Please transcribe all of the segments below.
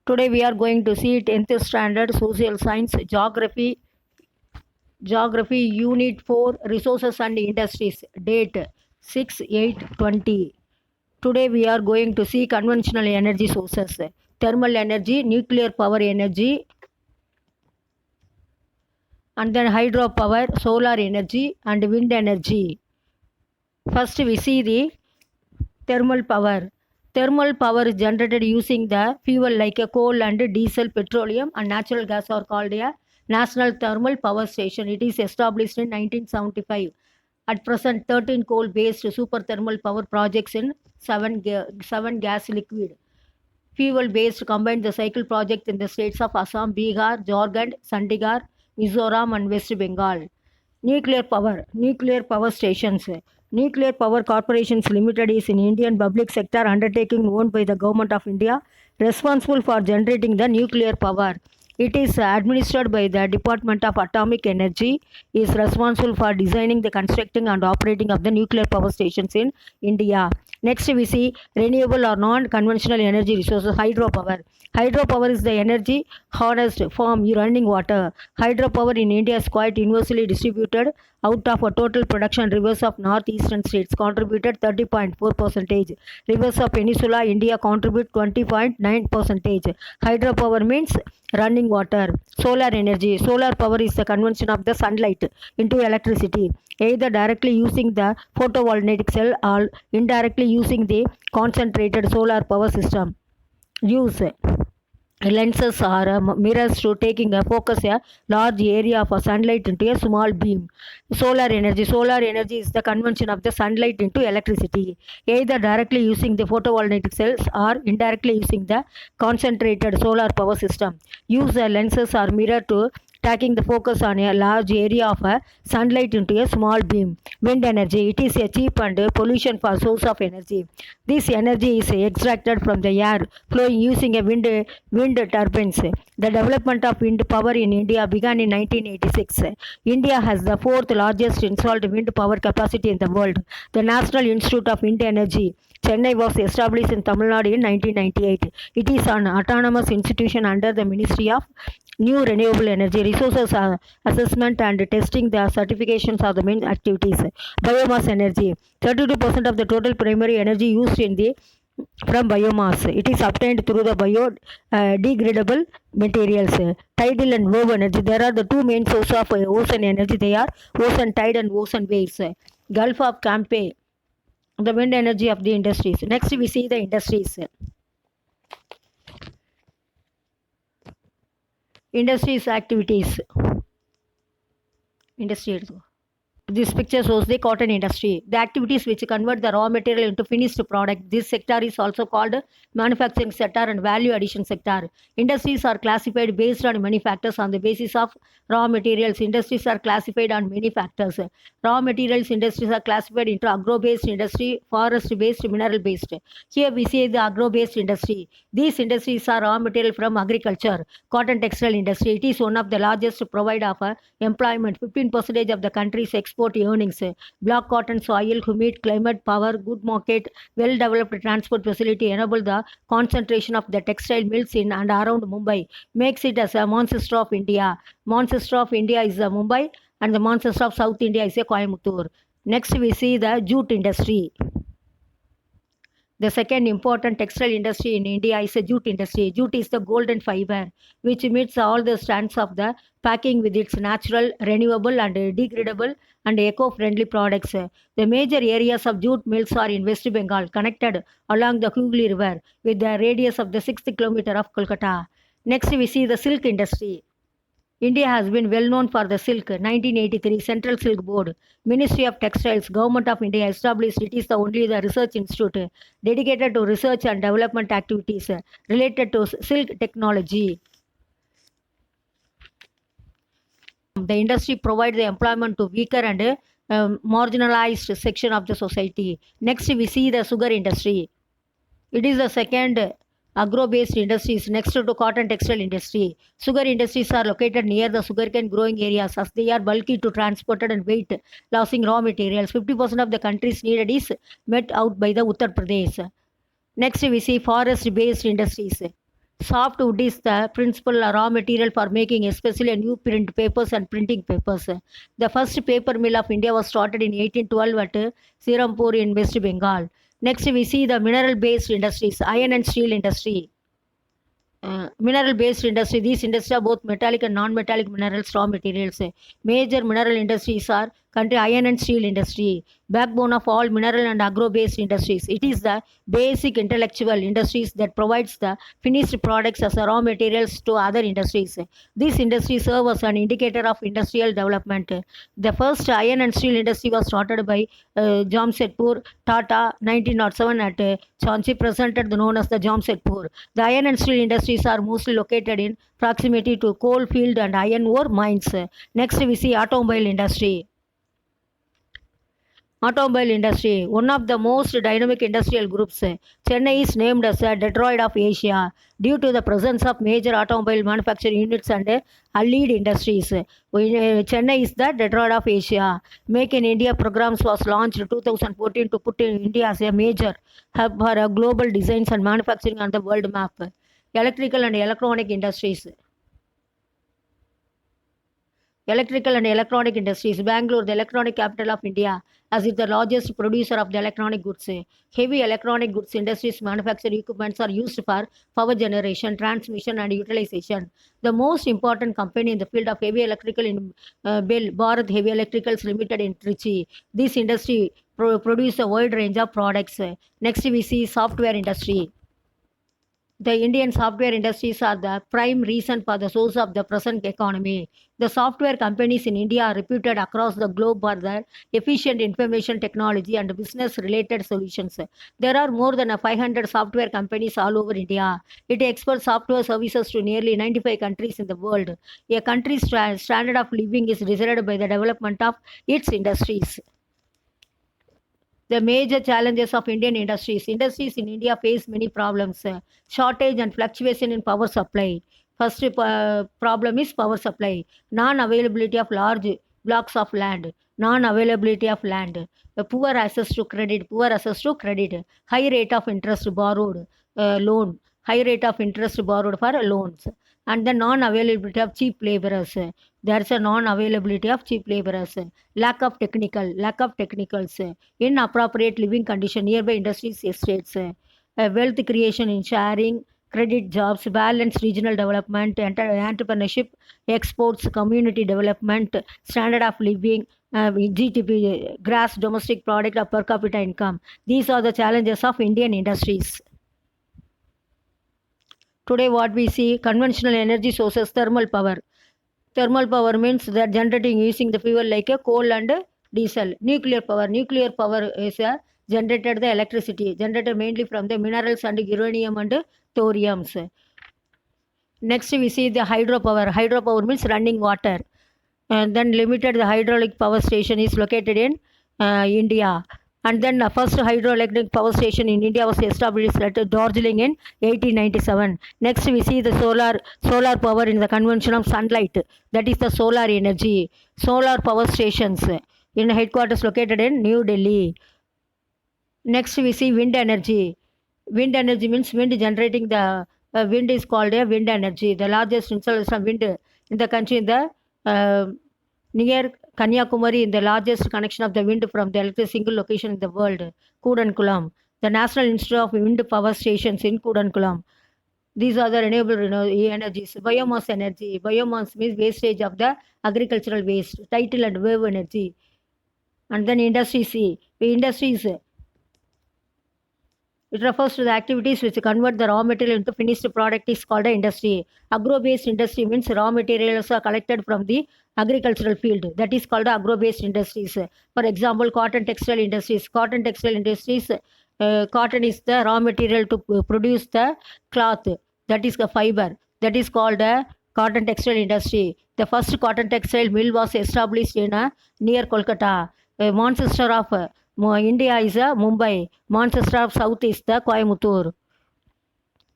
Today we are going to see 10th standard social science geography unit 4 resources and industries date 6/8/20. Today we are going to see conventional energy sources, thermal energy, nuclear power energy, and then hydropower, solar energy and wind energy. First we see the thermal power. Thermal power is generated using the fuel like a coal and diesel, petroleum and natural gas are called a National Thermal Power Station. It is established in 1975. At present, 13 coal-based super thermal power projects in seven gas liquid fuel-based combined cycle projects in the states of Assam, Bihar, Jharkhand, Chandigarh, Mizoram and West Bengal. Nuclear power stations. Nuclear Power Corporations Limited is an Indian public sector undertaking owned by the Government of India, responsible for generating the nuclear power. It is administered by the Department of Atomic Energy, is responsible for designing, the constructing and operating of the nuclear power stations in India. Next we see renewable or non-conventional energy resources, hydropower. Hydropower is the energy harnessed from running water. Hydropower in India is quite universally distributed. Out of a total production, rivers of northeastern states contributed 30.4%. Rivers of Peninsula India contribute 20.9%. Hydropower means running water. Solar energy. Solar power is the conversion of the sunlight into electricity, either directly using the photovoltaic cell or indirectly using the concentrated solar power system. Use lenses are mirrors to taking a focus a large area of sunlight into a small beam. Solar energy is the conversion of the sunlight into electricity, either directly using the photovoltaic cells or indirectly using the concentrated solar power system. Use the lenses or mirror to taking the focus on a large area of sunlight into a small beam. Wind energy. It is a cheap and pollution for source of energy. This energy is extracted from the air flowing using a wind turbines. The development of wind power in India began in 1986. India has the fourth largest installed wind power capacity in the world. The National Institute of Wind Energy, Chennai, was established in Tamil Nadu in 1998. It is an autonomous institution under the Ministry of New Renewable Energy Resources Assessment and Testing. The certifications are the main activities. Biomass energy. 32% of the total primary energy used in the from biomass. It is obtained through the biodegradable materials. Tidal and wave energy. There are the two main sources of ocean energy. They are ocean tide and ocean waves. Gulf of Campe, the wind energy of the industries. Next we see the industries. Industries activities. Industry. This picture shows the cotton industry. The activities which convert the raw material into finished product. This sector is also called manufacturing sector and value addition sector. Industries are classified based on many factors on the basis of raw materials. Industries are classified on many factors. Raw materials industries are classified into agro-based industry, forest-based, mineral-based. Here we see the agro-based industry. These industries are raw material from agriculture. Cotton textile industry. It is one of the largest provider of employment. 15% of the country's export earnings. Black cotton soil, humid climate, power, good market, well-developed transport facility enable the concentration of the textile mills in and around Mumbai, makes it as a Manchester of India. Manchester of India is Mumbai and the Manchester of South India is Coimbatore. Next we see the jute industry. The second important textile industry in India is the jute industry. Jute is the golden fiber which meets all the standards of the packing with its natural, renewable and degradable and eco-friendly products. The major areas of jute mills are in West Bengal, connected along the Hooghly River with the radius of the 6th kilometer of Kolkata. Next we see the silk industry. India has been well known for the silk. 1983 Central Silk Board, Ministry of Textiles, Government of India established. It is the only the research institute dedicated to research and development activities related to silk technology. The industry provides the employment to weaker and marginalized section of the society. Next, we see the sugar industry. It is the second agro-based industries next to cotton textile industry. Sugar industries are located near the sugarcane growing areas as they are bulky to transported and weight losing raw materials. 50% of the country's needed is met out by the Uttar Pradesh. Next, we see forest-based industries. Softwood is the principal raw material for making especially new print papers and printing papers. The first paper mill of India was started in 1812 at Sirampur in West Bengal. Next, we see the mineral-based industries, iron and steel industry. Mineral-based industry. These industries are both metallic and non-metallic minerals, raw materials. Major mineral industries are country iron and steel industry, backbone of all mineral and agro-based industries. It is the basic intellectual industries that provides the finished products as a raw materials to other industries. These industries serve as an indicator of industrial development. The first iron and steel industry was started by Jamshedpur Tata 1907 at Chanchi, presented known as the Jamshedpur. The iron and steel industries are mostly located in proximity to coal field and iron ore mines. Next, we see automobile industry. Automobile industry, one of the most dynamic industrial groups. Chennai is named as a Detroit of Asia due to the presence of major automobile manufacturing units and allied industries. Chennai is the Detroit of Asia. Make in India programs was launched in 2014 to put in India as a major hub for global designs and manufacturing on the world map. Electrical and electronic industries. Electrical and electronic industries. Bangalore, the electronic capital of India, as it the largest producer of the electronic goods. Heavy electronic goods industries manufacture equipments are used for power generation, transmission, and utilization. The most important company in the field of heavy electrical in Bharat Heavy Electricals Limited in Trichy. This industry produce a wide range of products. Next, we see software industry. The Indian software industries are the prime reason for the source of the present economy. The software companies in India are reputed across the globe for their efficient information technology and business related solutions. There are more than 500 software companies all over India. It exports software services to nearly 95 countries in the world. A country's standard of living is decided by the development of its industries. The major challenges of Indian industries. Industries in India face many problems. Shortage and fluctuation in power supply. First problem is power supply. Non-availability of large blocks of land. Non-availability of land. Poor access to credit. Poor access to credit. High rate of interest borrowed loan. High rate of interest borrowed for loans. And the non-availability of cheap laborers. There's a non-availability of cheap laborers. Lack of technicals, inappropriate living condition nearby industries estates, wealth creation in sharing, credit jobs, balanced regional development, entrepreneurship, exports, community development, standard of living, GDP, gross domestic product or per capita income. These are the challenges of Indian industries. Today what we see, conventional energy sources, thermal power. Thermal power means that generating using the fuel like a coal and diesel. Nuclear power. Nuclear power is generated the electricity, generated mainly from the minerals and uranium and thoriums. Next we see the hydropower. Hydropower means running water. And then limited the hydraulic power station is located in India. And then the first hydroelectric power station in India was established at Darjeeling in 1897. Next, we see the solar power in the convention of sunlight. That is the solar energy. Solar power stations in headquarters located in New Delhi. Next, we see wind energy. Wind energy means wind generating the wind is called a wind energy. The largest installation of wind in the country in the near Kanyakumari in the largest connection of the wind from the electric single location in the world, Kudankulam. The National Institute of Wind Power Stations in Kudankulam. These are the renewable energies. Biomass energy. Biomass means wastage of the agricultural waste. Tidal and wave energy. And then industry C. Industries. It refers to the activities which convert the raw material into finished product is called an industry. Agro-based industry means raw materials are collected from the agricultural field. That is called agro-based industries. For example, cotton textile industries. Cotton textile industries, cotton is the raw material to produce the cloth. That is the fiber. That is called a cotton textile industry. The first cotton textile mill was established in near Kolkata. Manchester of India is Mumbai. Manchester of South is the Coimbatore.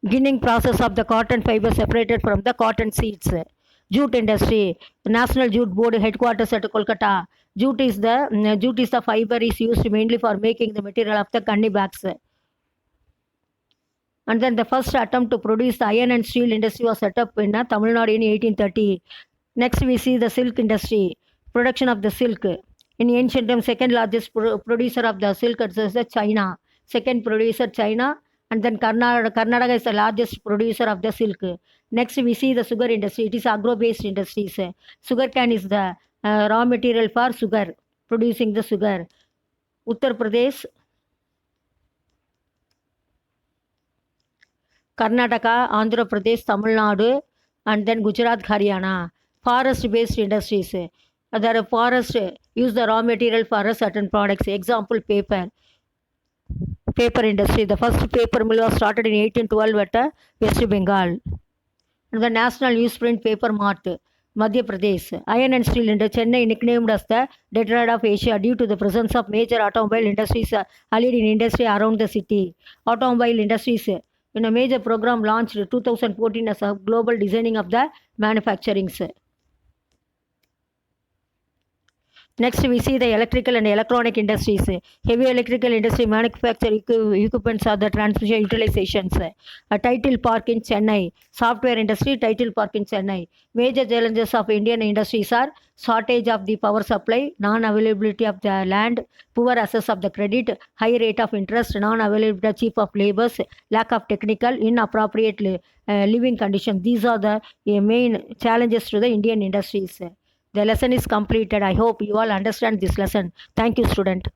Ginning process of the cotton fiber separated from the cotton seeds. Jute industry. National Jute Board headquarters at Kolkata. Jute is the fiber is used mainly for making the material of the gunny bags. And then the first attempt to produce the iron and steel industry was set up in Tamil Nadu in 1830. Next, we see the silk industry, production of the silk. In ancient times, second largest producer of the silk is China. Second producer China, and then Karnataka is the largest producer of the silk. Next, we see the sugar industry. It is agro-based industries. Sugar cane is the raw material for sugar, producing the sugar. Uttar Pradesh, Karnataka, Andhra Pradesh, Tamil Nadu, and then Gujarat, Haryana. Forest-based industries. The forest use the raw material for certain products. Example, paper. Paper industry. The first paper mill was started in 1812 at West Bengal. And the National Newsprint Paper Mart, Madhya Pradesh. Iron and steel industry. Chennai nicknamed as the Detroit of Asia due to the presence of major automobile industries allied in industry around the city. Automobile industries in a major program launched 2014 as a global designing of the manufacturing. Next, we see the electrical and electronic industries. Heavy electrical industry manufacture equipments are the transmission utilizations. A title park in Chennai. Software industry, title park in Chennai. Major challenges of Indian industries are shortage of the power supply, non-availability of the land, poor access of the credit, high rate of interest, non-availability cheap of laborers, lack of technical, inappropriate living conditions. These are the main challenges to the Indian industries. The lesson is completed. I hope you all understand this lesson. Thank you, student.